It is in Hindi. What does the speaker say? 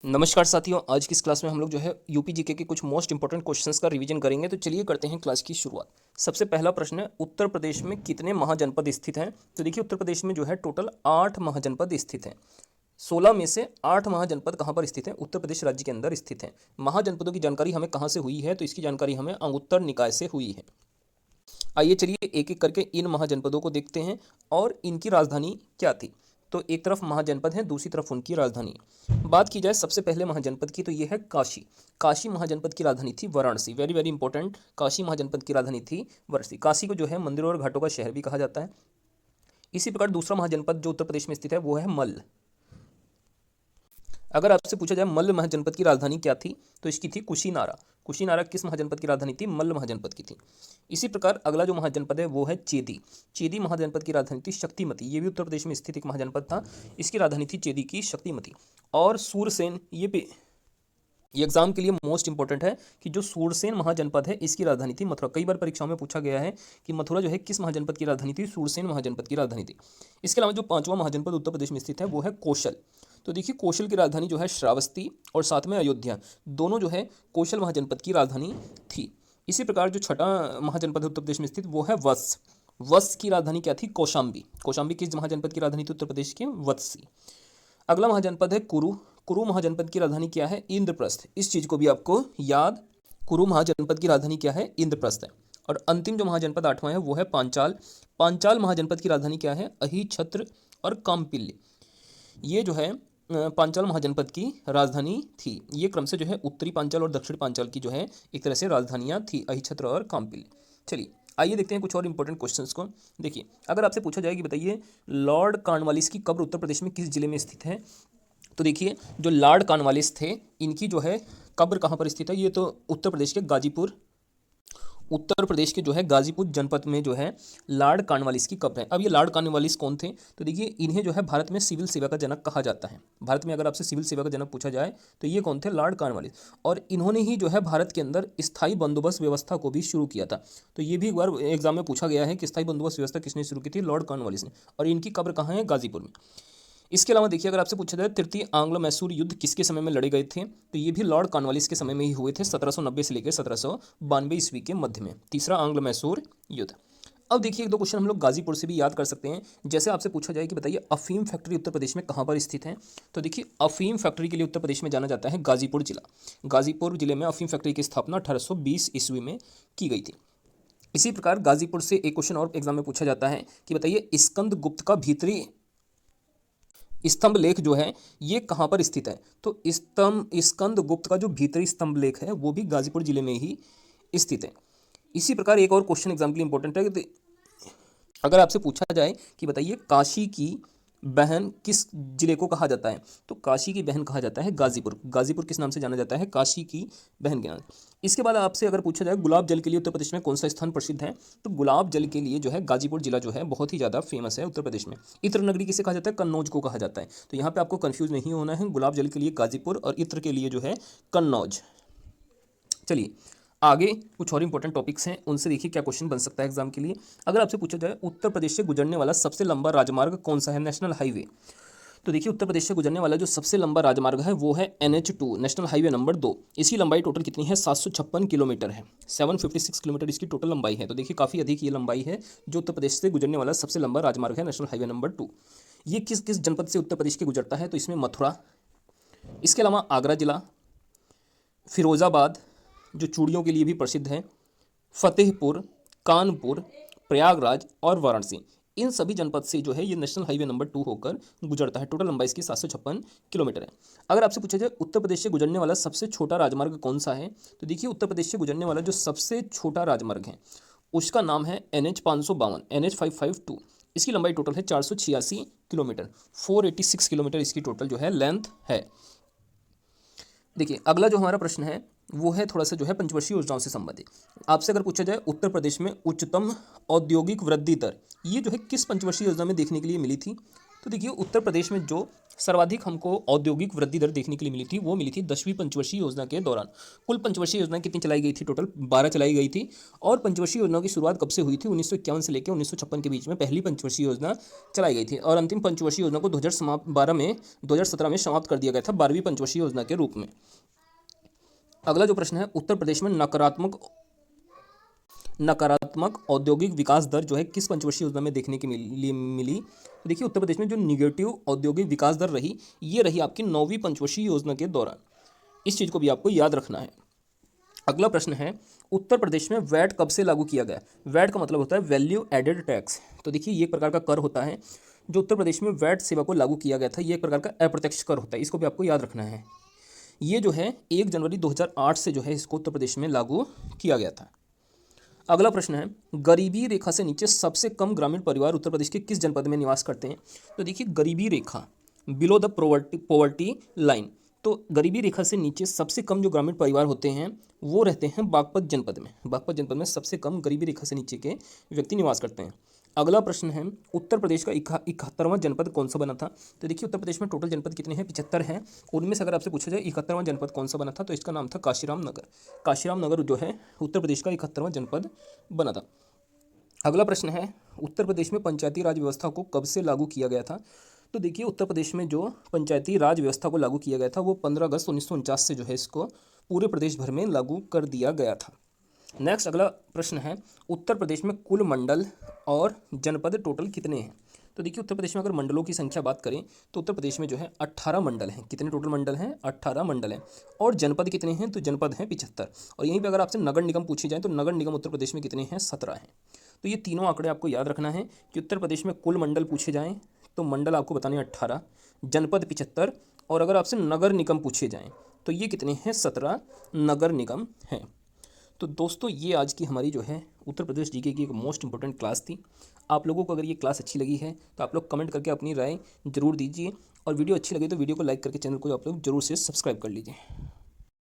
नमस्कार साथियों, आज की इस क्लास में हम लोग जो है यूपी जीके के कुछ मोस्ट इंपॉर्टेंट क्वेश्चंस का रिवीजन करेंगे। तो चलिए करते हैं क्लास की शुरुआत। सबसे पहला प्रश्न है, उत्तर प्रदेश में कितने महाजनपद स्थित हैं? तो देखिए, उत्तर प्रदेश में जो है टोटल 8 महाजनपद स्थित हैं। 16 में से 8 महाजनपद कहाँ पर स्थित हैं? उत्तर प्रदेश राज्य के अंदर स्थित हैं। महाजनपदों की जानकारी हमें कहाँ से हुई है? तो इसकी जानकारी हमें अंगुत्तर निकाय से हुई है। आइए चलिए एक एक करके इन महाजनपदों को देखते हैं और इनकी राजधानी क्या थी। तो एक तरफ महाजनपद है, दूसरी तरफ उनकी राजधानी है। बात की जाए सबसे पहले महाजनपद की, तो ये है काशी। काशी महाजनपद की राजधानी थी Varanasi. Very very important, Kashi महाजनपद की राजधानी थी वाराणसी। काशी को जो है मंदिरों और घाटों का शहर भी कहा जाता है। इसी प्रकार दूसरा महाजनपद जो उत्तर प्रदेश में स्थित है वो है मल्ल। अगर आपसे पूछा जाए मल्ल महाजनपद की राजधानी क्या थी, तो इसकी थी कुशीनारा। कुशीनारा किस महाजनपद की राजधानी थी? मल्ल महाजनपद की थी। इसी प्रकार अगला जो महाजनपद है वो है चेदी। चेदी महाजनपद की राजधानी थी शक्तिमती। ये भी उत्तर प्रदेश में स्थित एक महाजनपद था। इसकी राजधानी थी चेदी की शक्तिमती। और सूरसेन, ये एग्जाम के लिए मोस्ट इंपॉर्टेंट है कि जो सूरसेन महाजनपद है इसकी राजधानी थी मथुरा। कई बार परीक्षाओं में पूछा गया है कि मथुरा जो है किस महाजनपद की राजधानी थी? सूरसेन महाजनपद की राजधानी थी। इसके अलावा जो पांचवा महाजनपद उत्तर प्रदेश में स्थित है वो है कौशल। तो देखिए, कौशल की राजधानी जो है श्रावस्ती और साथ में अयोध्या, दोनों जो है कौशल महाजनपद की राजधानी थी। इसी प्रकार जो छठा महाजनपद उत्तर प्रदेश में स्थित वो है वत्स। वत्स की राजधानी क्या थी? कौशाम्बी। कौशाम्बी किस महाजनपद की राजधानी थी उत्तर प्रदेश के? वत्सी। अगला महाजनपद है कुरु। कुरु महाजनपद की राजधानी क्या है? इंद्रप्रस्थ। इस चीज को भी आपको याद, कुरु महाजनपद की राजधानी क्या है? इंद्रप्रस्थ है। और अंतिम जो महाजनपद आठवां है वो है पांचाल। पांचाल महाजनपद की राजधानी क्या है? अहिछत्र और काम्पिल्य। ये जो है पांचाल महाजनपद की राजधानी थी। ये क्रम से जो है उत्तरी पांचाल और दक्षिण पांचाल की जो है एक तरह से राजधानियां थी, अहिछत्र और काम्पिल्य। चलिए आइए देखते हैं कुछ और इंपॉर्टेंट क्वेश्चंस को। देखिए, अगर आपसे पूछा जाए कि बताइए लॉर्ड कॉर्नवालिस की कब्र उत्तर प्रदेश में किस जिले में स्थित है? तो देखिए, जो लॉर्ड कॉर्नवालिस थे इनकी जो है कब्र कहाँ पर स्थित है? ये तो उत्तर प्रदेश के जो है गाजीपुर जनपद में जो है लॉर्ड कॉर्नवालिस की कब्र है। अब ये लॉर्ड कॉर्नवालिस कौन थे? तो देखिए, इन्हें जो है भारत में सिविल सेवा का जनक कहा जाता है। भारत में अगर आपसे सिविल सेवा का जनक पूछा जाए तो ये कौन थे? Lord Cornwallis. और इन्होंने ही जो है भारत के अंदर स्थायी बंदोबस्त व्यवस्था को भी शुरू किया था। तो ये भी एक बार एग्जाम में पूछा गया है कि स्थायी बंदोबस्त व्यवस्था किसने शुरू की थी? लॉर्ड कॉर्नवालिस ने। और इनकी कब्र कहाँ है? गाजीपुर में। इसके अलावा देखिए, अगर आपसे पूछा जाए तृतीय आंग्लो मैसूर युद्ध किसके समय में लड़े गए थे, तो ये भी लॉर्ड कॉर्नवालिस के समय में ही हुए थे, 1790 से लेकर 1792 ईस्वी के मध्य में, तीसरा आंग्लो मैसूर युद्ध। अब देखिए, एक दो क्वेश्चन हम लोग गाजीपुर से भी याद कर सकते हैं। जैसे आपसे पूछा जाए कि बताइए अफीम फैक्ट्री उत्तर प्रदेश में कहाँ पर स्थित है, तो देखिए अफीम फैक्ट्री के लिए उत्तर प्रदेश में जाना जाता है गाजीपुर जिला। गाजीपुर जिले में अफीम फैक्ट्री की स्थापना 1820 ईस्वी में की गई थी। इसी प्रकार गाजीपुर से एक क्वेश्चन और एग्जाम में पूछा जाता है कि बताइए स्कंद गुप्त का भीतरी स्तंभ लेख जो है ये कहाँ पर स्थित है? तो स्कंद गुप्त का जो भीतरी स्तंभ लेख है वो भी गाजीपुर जिले में ही स्थित है। इसी प्रकार एक और क्वेश्चन एग्जाम के लिए इंपॉर्टेंट है कि अगर आपसे पूछा जाए कि बताइए काशी की बहन किस जिले को कहा जाता है, तो काशी की बहन कहा जाता है गाजीपुर। गाजीपुर किस नाम से जाना जाता है? काशी की बहन के नाम। इसके बाद आपसे अगर पूछा जाए गुलाब जल के लिए उत्तर प्रदेश में कौन सा स्थान प्रसिद्ध है, तो गुलाब जल के लिए जो है गाजीपुर जिला जो है बहुत ही ज़्यादा फेमस है उत्तर प्रदेश में। इत्र नगरी किसे कहा जाता है? कन्नौज को कहा जाता है। तो यहाँ पे आपको कंफ्यूज नहीं होना है, गुलाब जल के लिए गाजीपुर और इत्र के लिए जो है कन्नौज। चलिए आगे कुछ और इंपॉर्टेंट टॉपिक्स हैं, उनसे देखिए क्या क्वेश्चन बन सकता है एग्जाम के लिए। अगर आपसे पूछा जाए उत्तर प्रदेश से गुजरने वाला सबसे लंबा राजमार्ग कौन सा है? National highway. तो देखिए, उत्तर प्रदेश से गुजरने वाला जो सबसे लंबा राजमार्ग है वो है NH2, नेशनल हाईवे नंबर 2। इसकी लंबाई टोटल कितनी है? 756 किलोमीटर है। 756 किलोमीटर इसकी टोटल लंबाई है। तो देखिए काफ़ी अधिक ये लंबाई है। जो उत्तर प्रदेश से गुजरने वाला सबसे लंबा राजमार्ग है नेशनल हाईवे नंबर 2। ये किस किस जनपद से उत्तर प्रदेश के गुजरता है? तो इसमें मथुरा, इसके अलावा आगरा जिला, फिरोज़ाबाद जो चूड़ियों के लिए भी प्रसिद्ध है, फतेहपुर, कानपुर, प्रयागराज और वाराणसी, इन सभी जनपद से जो है ये नेशनल हाईवे नंबर 2 होकर गुजरता है। टोटल लंबाई इसकी 756 किलोमीटर है। अगर आपसे पूछा जाए उत्तर प्रदेश से गुजरने वाला सबसे छोटा राजमार्ग कौन सा है, तो देखिए उत्तर प्रदेश से गुजरने वाला जो सबसे छोटा राजमार्ग है उसका नाम है NH 552, NH 552। इसकी लंबाई टोटल है 486 किलोमीटर, 486 किलोमीटर इसकी टोटल जो है लेंथ है। देखिए अगला जो हमारा प्रश्न है वो है थोड़ा सा जो है पंचवर्षीय योजनाओं से संबंधित। आपसे अगर पूछा जाए उत्तर प्रदेश में उच्चतम औद्योगिक वृद्धि दर ये जो है किस पंचवर्षीय योजना में देखने के लिए मिली थी, तो देखिए उत्तर प्रदेश में जो सर्वाधिक हमको औद्योगिक वृद्धि दर देखने के लिए मिली थी वो मिली थी 10वीं पंचवर्षीय योजना के दौरान। कुल पंचवर्षीय योजना कितनी चलाई गई थी? टोटल 12 चलाई गई थी। और पंचवर्षीय योजना की शुरुआत कब से हुई थी? 1951 से लेकर 1956 के बीच में पहली पंचवर्षीय योजना चलाई गई थी और अंतिम पंचवर्षीय योजना को 2017 में समाप्त कर दिया गया था 12वीं पंचवर्षीय योजना के रूप में। अगला जो प्रश्न है, उत्तर प्रदेश में नकारात्मक औद्योगिक विकास दर जो है किस पंचवर्षीय योजना में देखने के लिए मिली? तो देखिए उत्तर प्रदेश में जो निगेटिव औद्योगिक विकास दर रही, ये रही आपकी 9वीं पंचवर्षीय योजना के दौरान। इस चीज़ को भी आपको याद रखना है। अगला प्रश्न है, उत्तर प्रदेश में वैट कब से लागू किया गया? वैट का मतलब होता है वैल्यू एडेड टैक्स। तो देखिए ये एक प्रकार का कर होता है जो उत्तर प्रदेश में वैट सेवा को लागू किया गया था। ये एक प्रकार का अप्रत्यक्ष कर होता है, इसको भी आपको याद रखना है। ये जो है 1 जनवरी 2008 से जो है इसको उत्तर प्रदेश में लागू किया गया था। अगला प्रश्न है, गरीबी रेखा से नीचे सबसे कम ग्रामीण परिवार उत्तर प्रदेश के किस जनपद में निवास करते हैं? तो देखिए गरीबी रेखा, बिलो द पॉवर्टी लाइन, तो गरीबी रेखा से नीचे सबसे कम जो ग्रामीण परिवार होते हैं वो रहते हैं बागपत जनपद में। बागपत जनपद में सबसे कम गरीबी रेखा से नीचे के व्यक्ति निवास करते हैं। अगला प्रश्न है, उत्तर प्रदेश का 71वां जनपद कौन सा बना था? तो देखिए उत्तर प्रदेश में टोटल जनपद कितने हैं? 75 हैं। उनमें से अगर आपसे पूछा जाए 71वां जनपद कौन सा बना था, तो इसका नाम था काशीराम नगर। काशीराम नगर जो है उत्तर प्रदेश का 71वां जनपद बना था। अगला प्रश्न है, उत्तर प्रदेश में पंचायती राज व्यवस्था को कब से लागू किया गया था? तो देखिए उत्तर प्रदेश में जो पंचायती राज व्यवस्था को लागू किया गया था वो 15 अगस्त 1949 से जो है इसको पूरे प्रदेश भर में लागू कर दिया गया था। नेक्स्ट अगला प्रश्न है, उत्तर प्रदेश में कुल मंडल और जनपद टोटल कितने हैं? तो देखिए उत्तर प्रदेश में अगर मंडलों की संख्या बात करें तो उत्तर प्रदेश में जो है 18 मंडल हैं। कितने टोटल मंडल हैं? 18 मंडल हैं। और जनपद कितने हैं? तो जनपद हैं 75। और यहीं पे अगर आपसे नगर निगम पूछी जाए तो नगर निगम उत्तर प्रदेश में कितने हैं? 17 हैं। तो ये तीनों आंकड़े आपको याद रखना है कि उत्तर प्रदेश में कुल मंडल पूछे जाएँ तो मंडल आपको बताने 18, जनपद 75, और अगर आपसे नगर निगम पूछे जाएँ तो ये कितने हैं? 17 नगर निगम हैं। तो दोस्तों ये आज की हमारी जो है उत्तर प्रदेश जीके की एक मोस्ट इंपॉर्टेंट क्लास थी। आप लोगों को अगर ये क्लास अच्छी लगी है तो आप लोग कमेंट करके अपनी राय जरूर दीजिए, और वीडियो अच्छी लगी तो वीडियो को लाइक करके चैनल को आप लोग जरूर से सब्सक्राइब कर लीजिए।